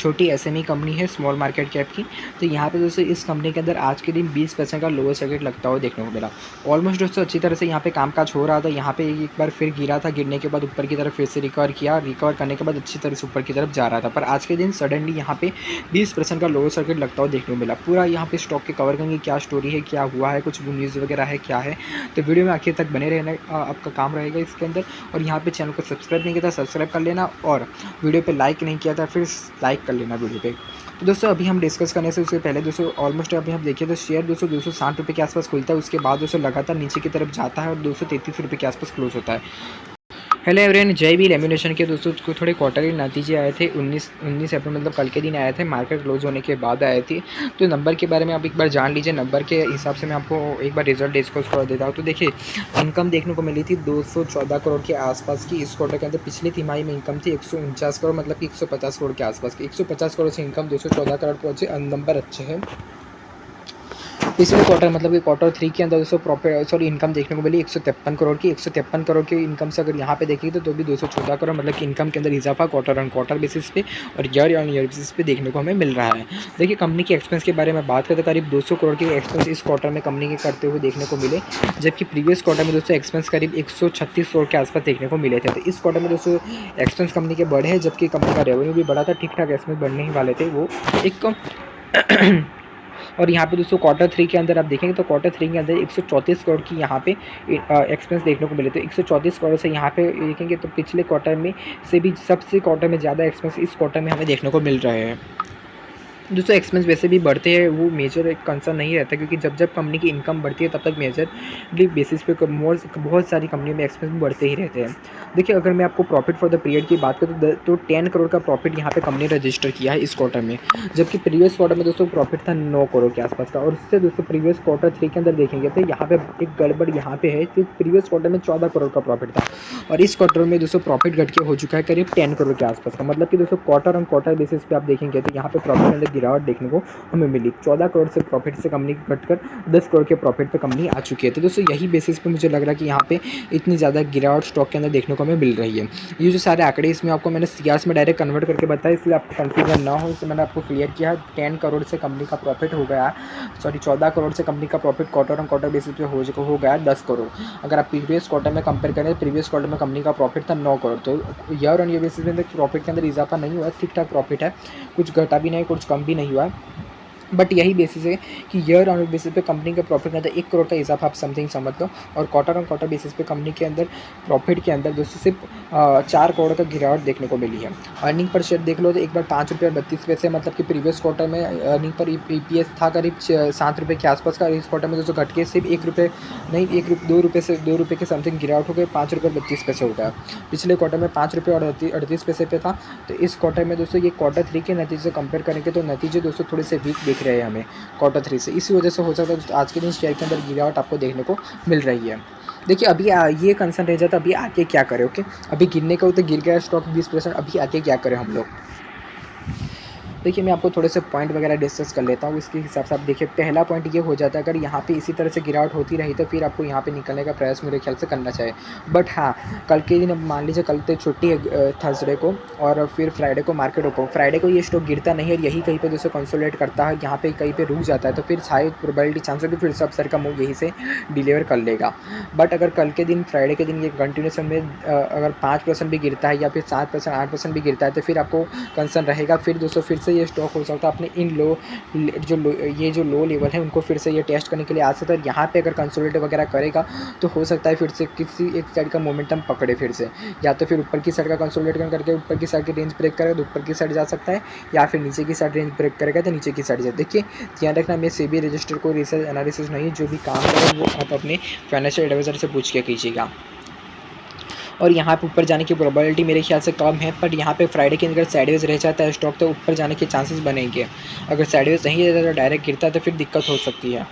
छोटी SME company है small market cap की। तो यहाँ पे दोस्तों इस कंपनी के अंदर आज के दिन 20% का लोअर सर्किट लगता हुआ देखने को मिला। ऑलमोस्ट दोस्तों अच्छी तरह से यहाँ पे कामकाज हो रहा था। यहाँ पे एक बार फिर गिरा था, गिरने के बाद ऊपर की तरफ फिर से रिकवर किया, रिकवर करने के बाद अच्छी तरह से ऊपर की तरफ जा रहा था। पर आज के दिन सडनली यहाँ पे 20% का लोअर सर्किट लगता हुआ देखने को मिला। पूरा यहाँ पे स्टॉक के कवर करेंगे, क्या स्टोरी है, क्या हुआ है, कुछ न्यूज़ वगैरह है, क्या है। तो वीडियो में आखिर तक बने रहना आपका काम रहेगा इसके अंदर। और यहाँ पे चैनल को सब्सक्राइब नहीं किया था सब्सक्राइब कर लेना, और वीडियो पे लाइक नहीं किया था फिर लाइक कर लेना वीडियो पे। तो दोस्तों अभी हम डिस्कस करने से उससे पहले दोस्तों ऑलमोस्ट अभी हम देखिए तो शेयर दोस्तों 260 रुपये के आसपास खुलता है, उसके बाद दोस्तों लगातार नीचे की तरफ जाता है और 233 रुपये के आसपास क्लोज होता है। हेलो एवरीवन, जय भी लेमिनेशन के दोस्तों को थोड़े क्वार्टरली नतीजे आए थे 19 अप्रैल मतलब कल के दिन आए थे, मार्केट क्लोज होने के बाद आए थे। तो नंबर के बारे में आप एक बार जान लीजिए, नंबर के हिसाब से मैं आपको एक बार रिजल्ट डिस्कस कर देता हूँ। तो देखिए इनकम देखने को मिली थी 214 करोड़ के आसपास की इस क्वार्टर के अंदर। पिछली तिमाही में इनकम थी 149 करोड़ मतलब कि 150 करोड़ के आसपास की। 150 करोड़ से इनकम 214 करोड़ पहुँचे, नंबर अच्छे हैं। पिछले क्वार्टर मतलब कि क्वार्टर 3 के अंदर दोस्तों प्रॉफिट इनकम देखने को मिली 153 करोड़ की। 153 करोड़ की इनकम से अगर यहाँ पे देखेंगे तो भी 214 करोड़ मतलब कि इनकम के अंदर इजाफा क्वार्टर ऑन क्वार्टर बेसिस पे और ईयर ऑन ईयर बेसिस पे देखने को हमें मिल रहा है। देखिए कंपनी के एक्सपेंस के बारे में बात करते हैं, करीब 200 करोड़ के एक्सपेंस इस क्वार्टर में कंपनी के करते हुए देखने को मिले, जबकि प्रीवियस क्वार्टर में दोस्तों एक्सपेंस करीब 136 करोड़ के आसपास देखने को मिले थे। तो इस क्वार्टर में दोस्तों एक्सपेंस कंपनी के बढ़े हैं, जबकि कंपनी का रेवेन्यू भी बढ़ा था, ठीक ठाक एक्सपेंस बढ़ने ही वाले थे वो एक। और यहाँ पे दोस्तों क्वार्टर 3 के अंदर आप देखेंगे तो क्वार्टर 3 के अंदर 134 करोड़ की यहाँ पे एक्सपेंस देखने को मिले। तो 134 करोड़ से यहाँ पे देखेंगे तो पिछले क्वार्टर में से भी सबसे क्वार्टर में ज़्यादा एक्सपेंस इस क्वार्टर में हमें देखने को मिल रहे हैं। दोस्तों एक्सपेंस वैसे भी बढ़ते हैं, वो मेजर एक कंसर्न नहीं रहता, क्योंकि जब जब कंपनी की इनकम बढ़ती है तब तक मेजरली बेसिस पे बहुत सारी कंपनियों में एक्सपेंस बढ़ते ही रहते हैं। देखिए अगर मैं आपको प्रॉफिट फॉर द पीरियड की बात करूँ तो 10 करोड़ का प्रॉफिट यहाँ पे कंपनी ने रजिस्टर किया है इस क्वार्टर में, जबकि प्रीवियस क्वार्टर में दोस्तों प्रॉफिट था 9 करोड़ के आसपास का। और उससे दोस्तों प्रीवियस क्वार्टर 3 के अंदर देखेंगे तो यहाँ पे एक गड़बड़ यहाँ पे है कि प्रीवियस क्वार्टर में 14 करोड़ का प्रॉफिट था और इस क्वार्टर में दोस्तों प्रॉफिट घट के हो चुका है करीब 10 करोड़ के आसपास का। मतलब कि दोस्तों क्वार्टर ऑन क्वार्टर बेसिस पे आप देखेंगे तो यहाँ पे प्रॉफिट के अंदर गिरावट देखने को हमें मिली। 14 करोड़ से प्रॉफिट से कंपनी घटकर 10 करोड़ के प्रॉफिट पे कंपनी आ चुकी है। तो दोस्तों यही बेसिस पे मुझे लग रहा है कि यहाँ पे इतनी ज़्यादा गिरावट स्टॉक के अंदर देखने को हमें मिल रही है। ये जो सारे आंकड़े इसमें आपको मैंने सीआरएस में डायरेक्ट कन्वर्ट करके बताया, इसलिए आपको कन्फ्यूजन ना हो, इसलिए मैंने आपको क्लियर किया। 10 करोड़ से कंपनी का प्रॉफिट हो गया, 14 करोड़ से कंपनी का profit quarter on quarter basis पे हो गया 10 करोड़। अगर आप प्रीवियस क्वार्टर में कंपेयर करें तो प्रीवियस क्वार्टर में कंपनी का प्रॉफिट था 9 करोड़। तो ईयर ऑन ईयर बेसिस में प्रॉफिट के अंदर इजाफा नहीं हुआ, ठीक ठाक प्रॉफिट है, कुछ घटा भी नहीं कुछ कम भी नहीं हुआ। बट यही बेसिस है कि ईयर ऑन बेसिस पे कंपनी के प्रॉफिट के अंदर 1 करोड़ का इजाफा आप समथिंग समझ लो, और क्वार्टर ऑन क्वार्टर बेसिस पे कंपनी के अंदर प्रॉफिट के अंदर दोस्तों सिर्फ 4 करोड़ का गिरावट देखने को मिली है। अर्निंग पर शेयर देख लो तो एक बार 5 रुपये और 32 पैसे, मतलब कि प्रीवियस क्वार्टर में अर्निंग पर EPS था करीब 7 रुपये के आसपास का। इस क्वार्टर में दोस्तों घट के सिर्फ 1 रुपये नहीं 2 रुपये से 2 रुपये के समथिंग गिरावट हो गए, 5 रुपये 32 पैसे हो गया। पिछले क्वार्टर में 5 रुपये और 38 पैसे पे था। तो इस क्वार्टर में दोस्तों ये क्वार्टर 3 के नतीजे कंपेयर करेंगे तो नतीजे दोस्तों थोड़े से वीक दिख रहे हैं हमें क्वार्टर 3 से। इसी वजह से हो सकता है आज के दिन शेयर के अंदर गिरावट आपको देखने को मिल रही है। देखिए अभी ये कंसर्न रह जाता है अभी आगे क्या करें। ओके, अभी गिरने का हो तो गिर गया स्टॉक 20%, अभी आगे क्या करें हम लोग। देखिए मैं आपको थोड़े से पॉइंट वगैरह डिस्कस कर लेता हूँ, इसके हिसाब से आप देखिए। पहला पॉइंट ये हो जाता है अगर यहाँ पे इसी तरह से गिरावट होती रही तो फिर आपको यहाँ पे निकलने का प्रयास मेरे ख्याल से करना चाहिए। बट हाँ, कल के दिन अब मान लीजिए कल तो छुट्टी है थर्सडे को, और फिर फ्राइडे को मार्केट ओपन। फ्राइडे को ये स्टॉक गिरता नहीं है और यही कहीं पर दोस्तों कंसोलिडेट करता है, यहाँ पे कहीं पर रुक जाता है, तो फिर शायद प्रोबेबिलिटी चांस है कि फिर सब सर का मूव यहीं से डिलीवर कर लेगा। बट अगर कल के दिन फ्राइडे के दिन ये कंटिन्यूसन में अगर 5% भी गिरता है या फिर 7% 8% भी गिरता है तो फिर आपको कंसर्न रहेगा। फिर दोस्तों फिर से ये स्टॉक हो सकता है अपने इन ये जो लो लेवल है उनको फिर से ये टेस्ट करने के लिए आ सकता है। यहाँ पे अगर कंसोलिडेट वगैरह करेगा तो हो सकता है फिर से किसी एक साइड का मोमेंटम पकड़े फिर से, या तो फिर ऊपर की साइड का कंसोलिडेट करके ऊपर की साइड की रेंज ब्रेक करेगा तो ऊपर की साइड जा सकता है, या फिर नीचे की साइड रेंज ब्रेक करेगा तो नीचे की साइड जाए। देखिए ध्यान रखना, मैं सेबी रजिस्टर को रिसर्च एनालिसिस नहीं, जो भी काम करें वो आप अपने फाइनेंशियल एडवाइजर से पूछ के कीजिएगा। और यहाँ पे ऊपर जाने की प्रोबेबिलिटी मेरे ख्याल से कम है, पर यहाँ पे फ्राइडे के अंदर साइडवेज रह जाता है स्टॉक तो ऊपर जाने के चांसेस बनेंगे। अगर साइडवेज नहीं रहता तो डायरेक्ट गिरता है तो फिर दिक्कत हो सकती है।